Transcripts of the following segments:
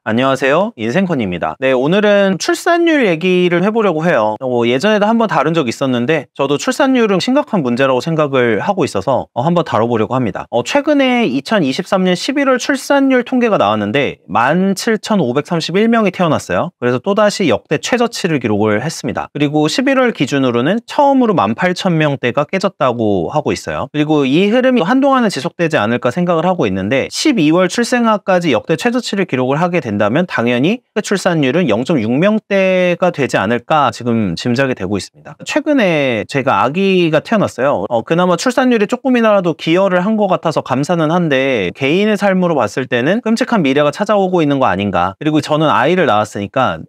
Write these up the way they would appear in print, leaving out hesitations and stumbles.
안녕하세요. 인생컨입니다. 네, 오늘은 출산율 얘기를 해보려고 해요. 예전에도 한번 다룬 적이 있었는데 저도 출산율은 심각한 문제라고 생각을 하고 있어서 한번 다뤄보려고 합니다. 최근에 2023년 11월 출산율 통계가 나왔는데 17,531명이 태어났어요. 그래서 또다시 역대 최저치를 기록을 했습니다. 그리고 11월 기준으로는 처음으로 18,000명대가 깨졌다고 하고 있어요. 그리고 이 흐름이 한동안은 지속되지 않을까 생각을 하고 있는데 12월 출생아까지 역대 최저치를 기록을 하게 된다면 당연히 출산율은 0.6명대가 되지 않을까 지금 짐작이 되고 있습니다. 최근에 제가 아기가 태어났어요. 그나마 출산율이 조금이라도 기여를 한 것 같아서 감사는 한데 개인의 삶으로 봤을 때는 끔찍한 미래가 찾아오고 있는 거 아닌가. 그리고 저는 아이를 낳았으니까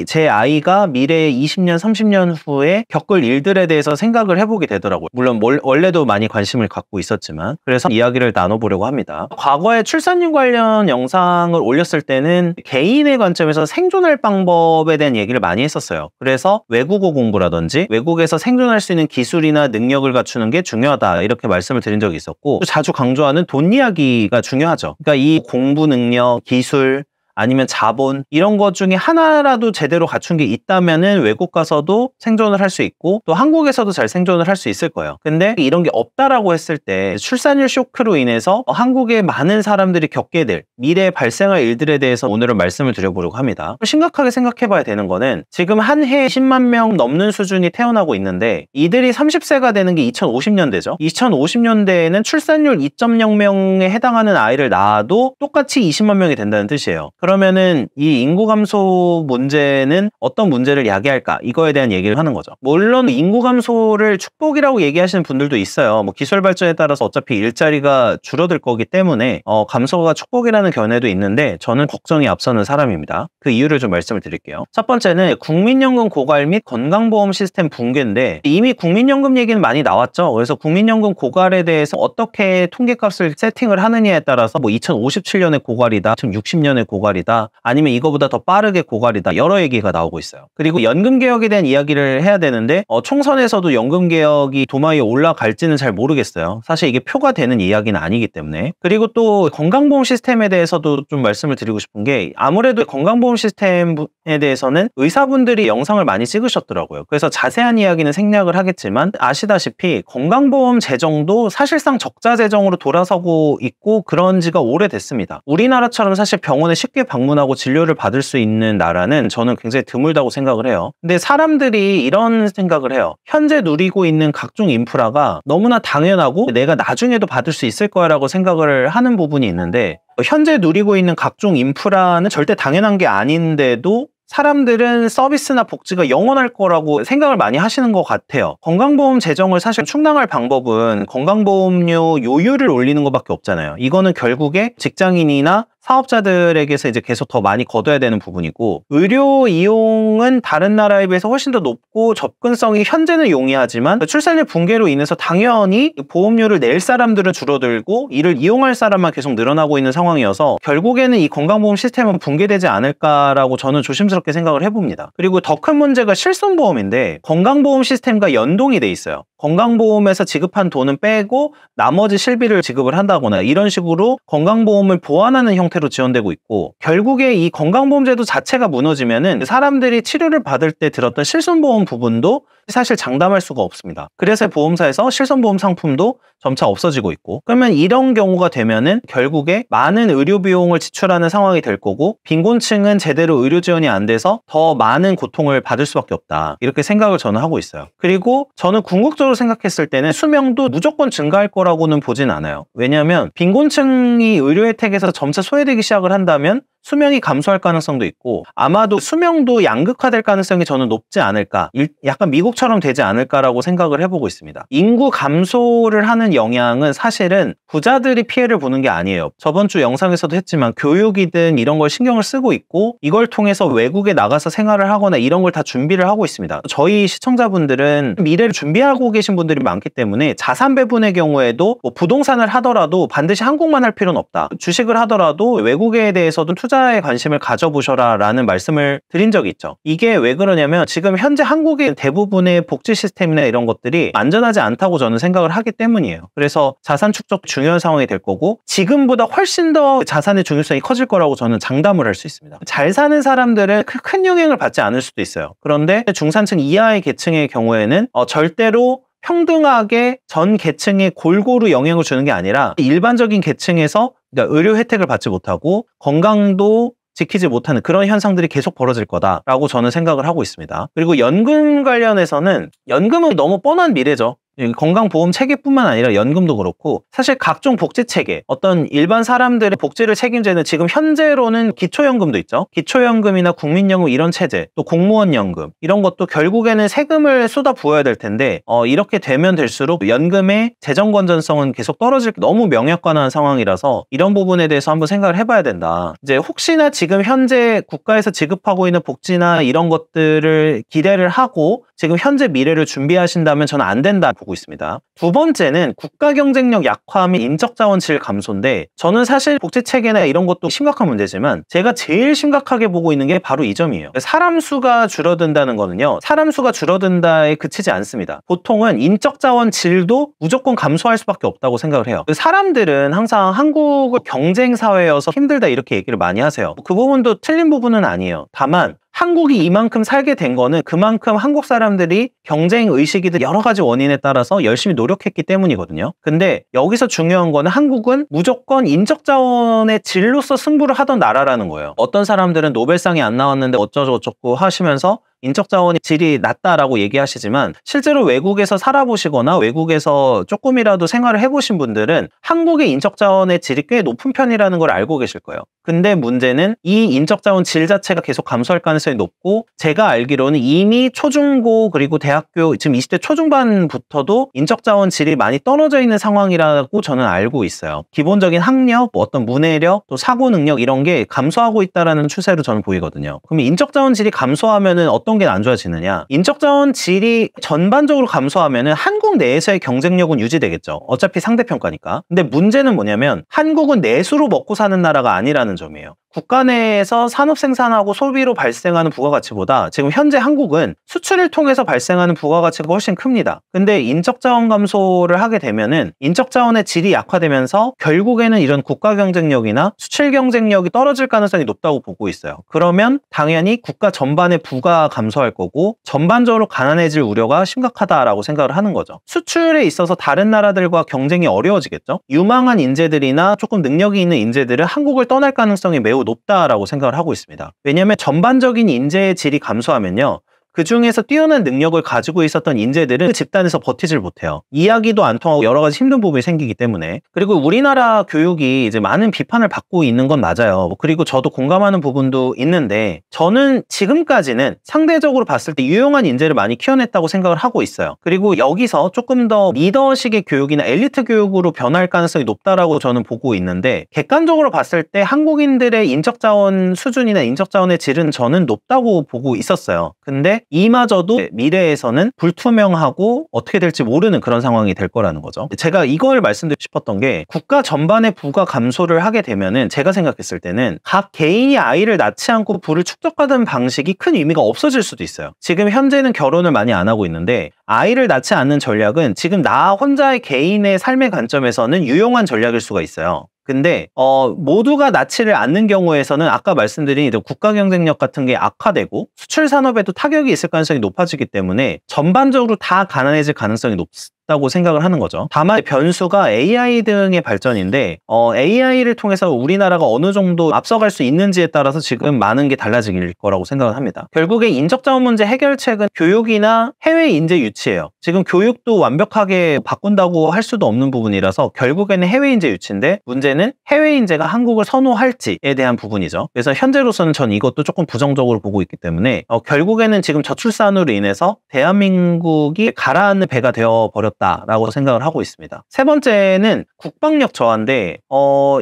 제 아이가 미래의 20년, 30년 후에 겪을 일들에 대해서 생각을 해보게 되더라고요. 물론 원래도 많이 관심을 갖고 있었지만 그래서 이야기를 나눠보려고 합니다. 과거에 출산율 관련 영상을 올렸을 때는 개인의 관점에서 생존할 방법에 대한 얘기를 많이 했었어요. 그래서 외국어 공부라든지 외국에서 생존할 수 있는 기술이나 능력을 갖추는 게 중요하다 이렇게 말씀을 드린 적이 있었고, 또 자주 강조하는 돈 이야기가 중요하죠. 그러니까 이 공부 능력, 기술 아니면 자본 이런 것 중에 하나라도 제대로 갖춘 게 있다면은 외국 가서도 생존을 할 수 있고 또 한국에서도 잘 생존을 할 수 있을 거예요. 근데 이런 게 없다라고 했을 때 출산율 쇼크로 인해서 한국의 많은 사람들이 겪게 될 미래에 발생할 일들에 대해서 오늘은 말씀을 드려보려고 합니다. 심각하게 생각해 봐야 되는 거는 지금 한 해에 10만 명 넘는 수준이 태어나고 있는데 이들이 30세가 되는 게 2050년대죠. 2050년대에는 출산율 2.0명에 해당하는 아이를 낳아도 똑같이 20만 명이 된다는 뜻이에요. 그러면은 이 인구 감소 문제는 어떤 문제를 야기할까? 이거에 대한 얘기를 하는 거죠. 물론 인구 감소를 축복이라고 얘기하시는 분들도 있어요. 기술 발전에 따라서 어차피 일자리가 줄어들 거기 때문에 감소가 축복이라는 견해도 있는데 저는 걱정이 앞서는 사람입니다. 그 이유를 좀 말씀을 드릴게요. 첫 번째는 국민연금 고갈 및 건강보험 시스템 붕괴인데 이미 국민연금 얘기는 많이 나왔죠. 그래서 국민연금 고갈에 대해서 어떻게 통계값을 세팅을 하느냐에 따라서 2057년에 고갈이다, 2060년에 고갈이다, 아니면 이거보다 더 빠르게 고갈이다, 여러 얘기가 나오고 있어요. 그리고 연금개혁에 대한 이야기를 해야 되는데 총선에서도 연금개혁이 도마 위에 올라갈지는 잘 모르겠어요. 사실 이게 표가 되는 이야기는 아니기 때문에. 그리고 또 건강보험 시스템에 대해서도 좀 말씀을 드리고 싶은 게, 아무래도 건강보험 시스템에 대해서는 의사분들이 영상을 많이 찍으셨더라고요. 그래서 자세한 이야기는 생략을 하겠지만 아시다시피 건강보험 재정도 사실상 적자 재정으로 돌아서고 있고 그런 지가 오래됐습니다. 우리나라처럼 사실 병원에 쉽게 방문하고 진료를 받을 수 있는 나라는 저는 굉장히 드물다고 생각을 해요. 근데 사람들이 이런 생각을 해요. 현재 누리고 있는 각종 인프라가 너무나 당연하고 내가 나중에도 받을 수 있을 거야 라고 생각을 하는 부분이 있는데, 현재 누리고 있는 각종 인프라는 절대 당연한 게 아닌데도 사람들은 서비스나 복지가 영원할 거라고 생각을 많이 하시는 것 같아요. 건강보험 재정을 사실 충당할 방법은 건강보험료 요율을 올리는 것밖에 없잖아요. 이거는 결국에 직장인이나 사업자들에게서 이제 계속 더 많이 걷어야 되는 부분이고, 의료 이용은 다른 나라에 비해서 훨씬 더 높고 접근성이 현재는 용이하지만 출산율 붕괴로 인해서 당연히 보험료를 낼 사람들은 줄어들고 이를 이용할 사람만 계속 늘어나고 있는 상황이어서 결국에는 이 건강보험 시스템은 붕괴되지 않을까라고 저는 조심스럽게 생각을 해봅니다. 그리고 더 큰 문제가 실손보험인데 건강보험 시스템과 연동이 돼 있어요. 건강보험에서 지급한 돈은 빼고 나머지 실비를 지급을 한다거나 이런 식으로 건강보험을 보완하는 형태로 지원되고 있고, 결국에 이 건강보험제도 자체가 무너지면은 사람들이 치료를 받을 때 들었던 실손보험 부분도 사실 장담할 수가 없습니다. 그래서 보험사에서 실손보험 상품도 점차 없어지고 있고, 그러면 이런 경우가 되면은 결국에 많은 의료 비용을 지출하는 상황이 될 거고 빈곤층은 제대로 의료 지원이 안 돼서 더 많은 고통을 받을 수밖에 없다, 이렇게 생각을 저는 하고 있어요. 그리고 저는 궁극적으로 생각했을 때는 수명도 무조건 증가할 거라고는 보진 않아요. 왜냐하면 빈곤층이 의료 혜택에서 점차 소외되기 시작을 한다면 수명이 감소할 가능성도 있고 아마도 수명도 양극화될 가능성이 저는 높지 않을까, 약간 미국처럼 되지 않을까라고 생각을 해보고 있습니다. 인구 감소를 하는 영향은 사실은 부자들이 피해를 보는 게 아니에요. 저번 주 영상에서도 했지만 교육이든 이런 걸 신경을 쓰고 있고 이걸 통해서 외국에 나가서 생활을 하거나 이런 걸 다 준비를 하고 있습니다. 저희 시청자분들은 미래를 준비하고 계신 분들이 많기 때문에 자산 배분의 경우에도 부동산을 하더라도 반드시 한국만 할 필요는 없다. 주식을 하더라도 외국에 대해서도 투자 투자에 관심을 가져보셔라 라는 말씀을 드린 적이 있죠. 이게 왜 그러냐면 지금 현재 한국의 대부분의 복지 시스템이나 이런 것들이 안전하지 않다고 저는 생각을 하기 때문이에요. 그래서 자산 축적 중요한 상황이 될 거고 지금보다 훨씬 더 자산의 중요성이 커질 거라고 저는 장담을 할 수 있습니다. 잘 사는 사람들은 큰 영향을 받지 않을 수도 있어요. 그런데 중산층 이하의 계층의 경우에는 절대로 평등하게 전 계층에 골고루 영향을 주는 게 아니라 일반적인 계층에서 그러니까 의료 혜택을 받지 못하고 건강도 지키지 못하는 그런 현상들이 계속 벌어질 거다라고 저는 생각을 하고 있습니다. 그리고 연금 관련해서는 연금은 너무 뻔한 미래죠. 건강보험 체계뿐만 아니라 연금도 그렇고 사실 각종 복지 체계, 어떤 일반 사람들의 복지를 책임지는 지금 현재로는 기초연금도 있죠. 기초연금이나 국민연금 이런 체제, 또 공무원연금 이런 것도 결국에는 세금을 쏟아 부어야 될 텐데 이렇게 되면 될수록 연금의 재정 건전성은 계속 떨어질 너무 명약관화한 상황이라서 이런 부분에 대해서 한번 생각을 해봐야 된다. 이제 혹시나 지금 현재 국가에서 지급하고 있는 복지나 이런 것들을 기대를 하고 지금 현재 미래를 준비하신다면 저는 안 된다 보고 있습니다. 두 번째는 국가 경쟁력 약화 및 인적 자원 질 감소인데 저는 사실 복지 체계나 이런 것도 심각한 문제지만 제가 제일 심각하게 보고 있는 게 바로 이 점이에요. 사람 수가 줄어든다는 거는요. 사람 수가 줄어든다에 그치지 않습니다. 보통은 인적 자원 질도 무조건 감소할 수밖에 없다고 생각을 해요. 사람들은 항상 한국은 경쟁 사회여서 힘들다 이렇게 얘기를 많이 하세요. 그 부분도 틀린 부분은 아니에요. 다만 한국이 이만큼 살게 된 거는 그만큼 한국 사람들이 경쟁 의식이든 여러 가지 원인에 따라서 열심히 노력했기 때문이거든요. 근데 여기서 중요한 거는 한국은 무조건 인적 자원의 질로서 승부를 하던 나라라는 거예요. 어떤 사람들은 노벨상이 안 나왔는데 어쩌고저쩌고 하시면서 인적 자원의 질이 낮다라고 얘기하시지만 실제로 외국에서 살아보시거나 외국에서 조금이라도 생활을 해보신 분들은 한국의 인적 자원의 질이 꽤 높은 편이라는 걸 알고 계실 거예요. 근데 문제는 이 인적 자원 질 자체가 계속 감소할 가능성이 높고 제가 알기로는 이미 초중고 그리고 대학교 지금 20대 초중반부터도 인적 자원 질이 많이 떨어져 있는 상황이라고 저는 알고 있어요. 기본적인 학력, 어떤 문해력, 또 사고 능력 이런 게 감소하고 있다라는 추세로 저는 보이거든요. 그럼 인적 자원 질이 감소하면은 어떤 게 안 좋아지느냐? 인적 자원 질이 전반적으로 감소하면은 한국 내에서의 경쟁력은 유지되겠죠. 어차피 상대평가니까. 근데 문제는 뭐냐면 한국은 내수로 먹고 사는 나라가 아니라는 점이에요. 국가 내에서 산업 생산하고 소비로 발생하는 부가가치보다 지금 현재 한국은 수출을 통해서 발생하는 부가가치가 훨씬 큽니다. 근데 인적 자원 감소를 하게 되면은 인적 자원의 질이 약화되면서 결국에는 이런 국가 경쟁력이나 수출 경쟁력이 떨어질 가능성이 높다고 보고 있어요. 그러면 당연히 국가 전반의 부가 감소할 거고 전반적으로 가난해질 우려가 심각하다라고 생각을 하는 거죠. 수출에 있어서 다른 나라들과 경쟁이 어려워지겠죠. 유망한 인재들이나 조금 능력이 있는 인재들은 한국을 떠날 가능성이 매우 높다라고 생각을 하고 있습니다. 왜냐하면 전반적인 인재의 질이 감소하면요. 그 중에서 뛰어난 능력을 가지고 있었던 인재들은 그 집단에서 버티질 못해요. 이야기도 안 통하고 여러 가지 힘든 부분이 생기기 때문에. 그리고 우리나라 교육이 이제 많은 비판을 받고 있는 건 맞아요. 그리고 저도 공감하는 부분도 있는데 저는 지금까지는 상대적으로 봤을 때 유용한 인재를 많이 키워냈다고 생각을 하고 있어요. 그리고 여기서 조금 더 리더식의 교육이나 엘리트 교육으로 변할 가능성이 높다라고 저는 보고 있는데 객관적으로 봤을 때 한국인들의 인적 자원 수준이나 인적 자원의 질은 저는 높다고 보고 있었어요. 근데 이마저도 미래에서는 불투명하고 어떻게 될지 모르는 그런 상황이 될 거라는 거죠. 제가 이걸 말씀드리고 싶었던 게 국가 전반의 부가 감소를 하게 되면은 제가 생각했을 때는 각 개인이 아이를 낳지 않고 부를 축적하던 방식이 큰 의미가 없어질 수도 있어요. 지금 현재는 결혼을 많이 안 하고 있는데 아이를 낳지 않는 전략은 지금 나 혼자의 개인의 삶의 관점에서는 유용한 전략일 수가 있어요. 근데 모두가 낳지를 않는 경우에서는 아까 말씀드린 국가 경쟁력 같은 게 악화되고 수출 산업에도 타격이 있을 가능성이 높아지기 때문에 전반적으로 다 가난해질 가능성이 높다고 생각을 하는 거죠. 다만 변수가 AI 등의 발전인데 AI를 통해서 우리나라가 어느 정도 앞서갈 수 있는지에 따라서 지금 많은 게 달라질 거라고 생각을 합니다. 결국에 인적자원 문제 해결책은 교육이나 해외 인재 유치예요. 지금 교육도 완벽하게 바꾼다고 할 수도 없는 부분이라서 결국에는 해외 인재 유치인데 문제는 해외 인재가 한국을 선호할지에 대한 부분이죠. 그래서 현재로서는 전 이것도 조금 부정적으로 보고 있기 때문에 결국에는 지금 저출산으로 인해서 대한민국이 가라앉는 배가 되어버렸다라고 생각을 하고 있습니다. 세 번째는 국방력 저하인데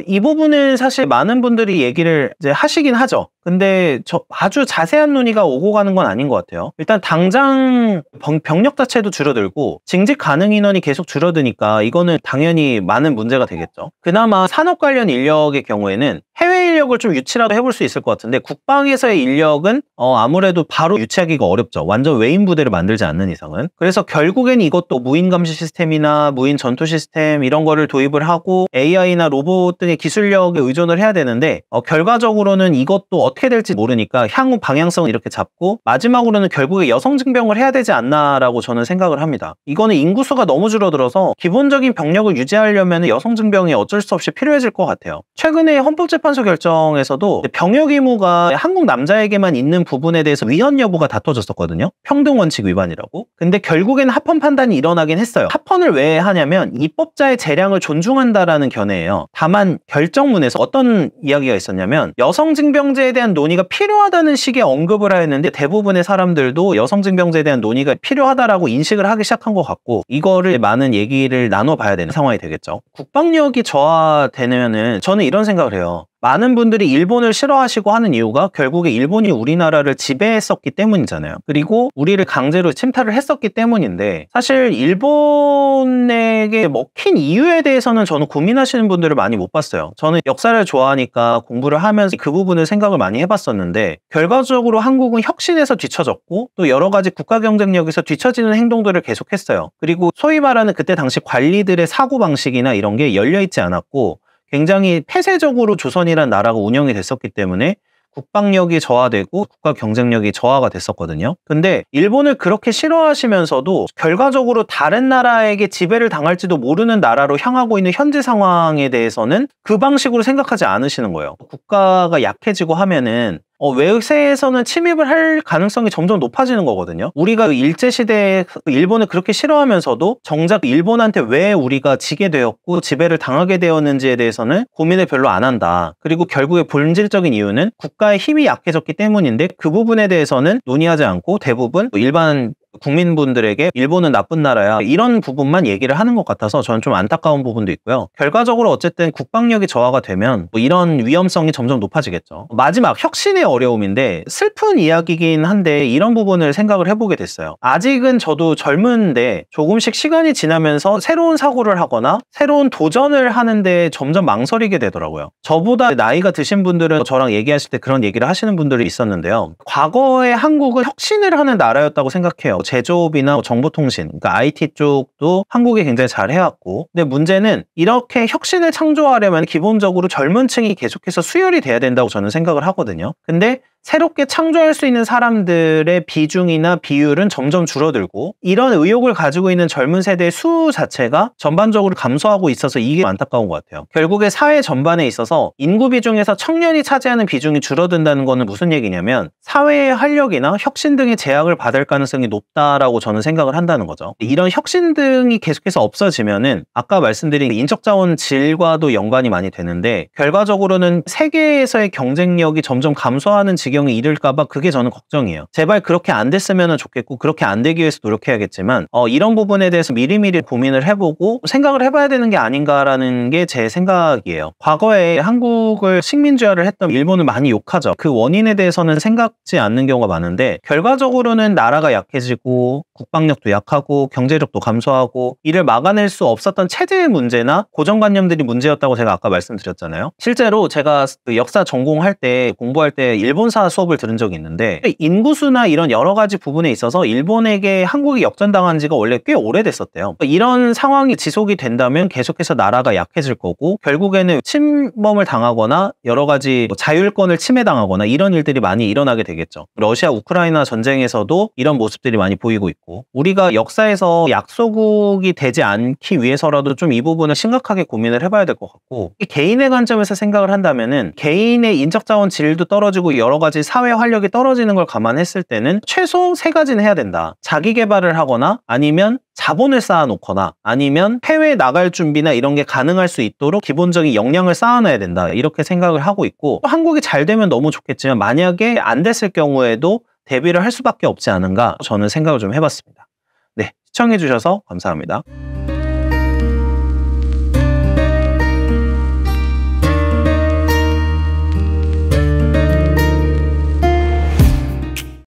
이 부분은 사실 많은 분들이 얘기를 이제 하시긴 하죠. 근데 아주 자세한 논의가 오고 가는 건 아닌 것 같아요. 일단 당장 병력 자체도 줄어들고 징집 가능 인원이 계속 줄어드니까 이거는 당연히 많은 문제가 되겠죠. 그나마 산업 관련 인력의 경우에는 해외 인력을 좀 유치라도 해볼 수 있을 것 같은데 국방에서의 인력은 아무래도 바로 유치하기가 어렵죠. 완전 외인 부대를 만들지 않는 이상은. 그래서 결국엔 이것도 무인 감시 시스템이나 무인 전투 시스템 이런 거를 도입을 하고 AI나 로봇 등의 기술력에 의존을 해야 되는데 결과적으로는 이것도 어떻게 될지 모르니까 향후 방향성을 이렇게 잡고 마지막으로는 결국에 여성 증병을 해야 되지 않나라고 저는 생각을 합니다. 이거는 인구수가 너무 줄어들어서 기본적인 병력을 유지하려면 여성 증병이 어쩔 수 없이 필요해질 것 같아요. 최근에 헌법재판소 결정에서도 병역 의무가 한국 남자에게만 있는 부분에 대해서 위헌 여부가 다퉈졌었거든요. 평등 원칙 위반이라고. 근데 결국에는 합헌 판단이 일어나긴 했어요. 합헌을 왜 하냐면 입법자의 재량을 존중한다라는 견해예요. 다만 결정문에서 어떤 이야기가 있었냐면 여성 징병제에 대한 논의가 필요하다는 식의 언급을 하였는데 대부분의 사람들도 여성 징병제에 대한 논의가 필요하다라고 인식을 하기 시작한 것 같고 이거를 많은 얘기를 나눠봐야 되는 상황이 되겠죠. 국방력이 저하되면은 저는 이런 생각을 해요. 많은 분들이 일본을 싫어하시고 하는 이유가 결국에 일본이 우리나라를 지배했었기 때문이잖아요. 그리고 우리를 강제로 침탈을 했었기 때문인데 사실 일본에게 먹힌 이유에 대해서는 저는 고민하시는 분들을 많이 못 봤어요. 저는 역사를 좋아하니까 공부를 하면서 그 부분을 생각을 많이 해봤었는데 결과적으로 한국은 혁신에서 뒤처졌고 또 여러 가지 국가 경쟁력에서 뒤처지는 행동들을 계속했어요. 그리고 소위 말하는 그때 당시 관리들의 사고방식이나 이런 게 열려있지 않았고 굉장히 폐쇄적으로 조선이라는 나라가 운영이 됐었기 때문에 국방력이 저하되고 국가 경쟁력이 저하가 됐었거든요. 근데 일본을 그렇게 싫어하시면서도 결과적으로 다른 나라에게 지배를 당할지도 모르는 나라로 향하고 있는 현재 상황에 대해서는 그 방식으로 생각하지 않으시는 거예요. 국가가 약해지고 하면은 외세에서는 침입을 할 가능성이 점점 높아지는 거거든요. 우리가 일제시대에 일본을 그렇게 싫어하면서도 정작 일본한테 왜 우리가 지게 되었고 지배를 당하게 되었는지에 대해서는 고민을 별로 안 한다. 그리고 결국에 본질적인 이유는 국가의 힘이 약해졌기 때문인데 그 부분에 대해서는 논의하지 않고 대부분 일반 국민분들에게 일본은 나쁜 나라야 이런 부분만 얘기를 하는 것 같아서 저는 좀 안타까운 부분도 있고요. 결과적으로 어쨌든 국방력이 저하가 되면 이런 위험성이 점점 높아지겠죠. 마지막 혁신의 어려움인데 슬픈 이야기긴 한데 이런 부분을 생각을 해보게 됐어요. 아직은 저도 젊은데 조금씩 시간이 지나면서 새로운 사고를 하거나 새로운 도전을 하는데 점점 망설이게 되더라고요. 저보다 나이가 드신 분들은 저랑 얘기하실 때 그런 얘기를 하시는 분들이 있었는데요. 과거에 한국은 혁신을 하는 나라였다고 생각해요. 제조업이나 정보통신, 그러니까 IT 쪽도 한국이 굉장히 잘 해왔고 근데 문제는 이렇게 혁신을 창조하려면 기본적으로 젊은 층이 계속해서 수혈이 돼야 된다고 저는 생각을 하거든요. 근데 새롭게 창조할 수 있는 사람들의 비중이나 비율은 점점 줄어들고 이런 의욕을 가지고 있는 젊은 세대의 수 자체가 전반적으로 감소하고 있어서 이게 안타까운 것 같아요. 결국에 사회 전반에 있어서 인구 비중에서 청년이 차지하는 비중이 줄어든다는 거는 무슨 얘기냐면 사회의 활력이나 혁신 등의 제약을 받을 가능성이 높다라고 저는 생각을 한다는 거죠. 이런 혁신 등이 계속해서 없어지면은 아까 말씀드린 인적자원 질과도 연관이 많이 되는데 결과적으로는 세계에서의 경쟁력이 점점 감소하는 지경에 이를까봐 그게 저는 걱정이에요. 제발 그렇게 안 됐으면 좋겠고 그렇게 안 되기 위해서 노력해야겠지만 이런 부분에 대해서 미리미리 고민을 해보고 생각을 해봐야 되는 게 아닌가라는 게 제 생각이에요. 과거에 한국을 식민지화를 했던 일본을 많이 욕하죠. 그 원인에 대해서는 생각지 않는 경우가 많은데 결과적으로는 나라가 약해지고 국방력도 약하고 경제력도 감소하고 이를 막아낼 수 없었던 체제의 문제나 고정관념들이 문제였다고 제가 아까 말씀드렸잖아요. 실제로 제가 그 역사 전공할 때 공부할 때 일본사 수업을 들은 적이 있는데 인구수나 이런 여러 가지 부분에 있어서 일본에게 한국이 역전당한 지가 원래 꽤 오래됐었대요. 이런 상황이 지속이 된다면 계속해서 나라가 약해질 거고 결국에는 침범을 당하거나 여러 가지 자율권을 침해당하거나 이런 일들이 많이 일어나게 되겠죠. 러시아 우크라이나 전쟁에서도 이런 모습들이 많이 보이고 있고 우리가 역사에서 약소국이 되지 않기 위해서라도 좀 이 부분을 심각하게 고민을 해봐야 될 것 같고 개인의 관점에서 생각을 한다면은 개인의 인적자원 질도 떨어지고 여러 가지 사회 활력이 떨어지는 걸 감안했을 때는 최소 3가지는 해야 된다. 자기 개발을 하거나 아니면 자본을 쌓아놓거나 아니면 해외에 나갈 준비나 이런 게 가능할 수 있도록 기본적인 역량을 쌓아놔야 된다. 이렇게 생각을 하고 있고 한국이 잘 되면 너무 좋겠지만 만약에 안 됐을 경우에도 대비를 할 수밖에 없지 않은가 저는 생각을 좀 해봤습니다. 네, 시청해주셔서 감사합니다.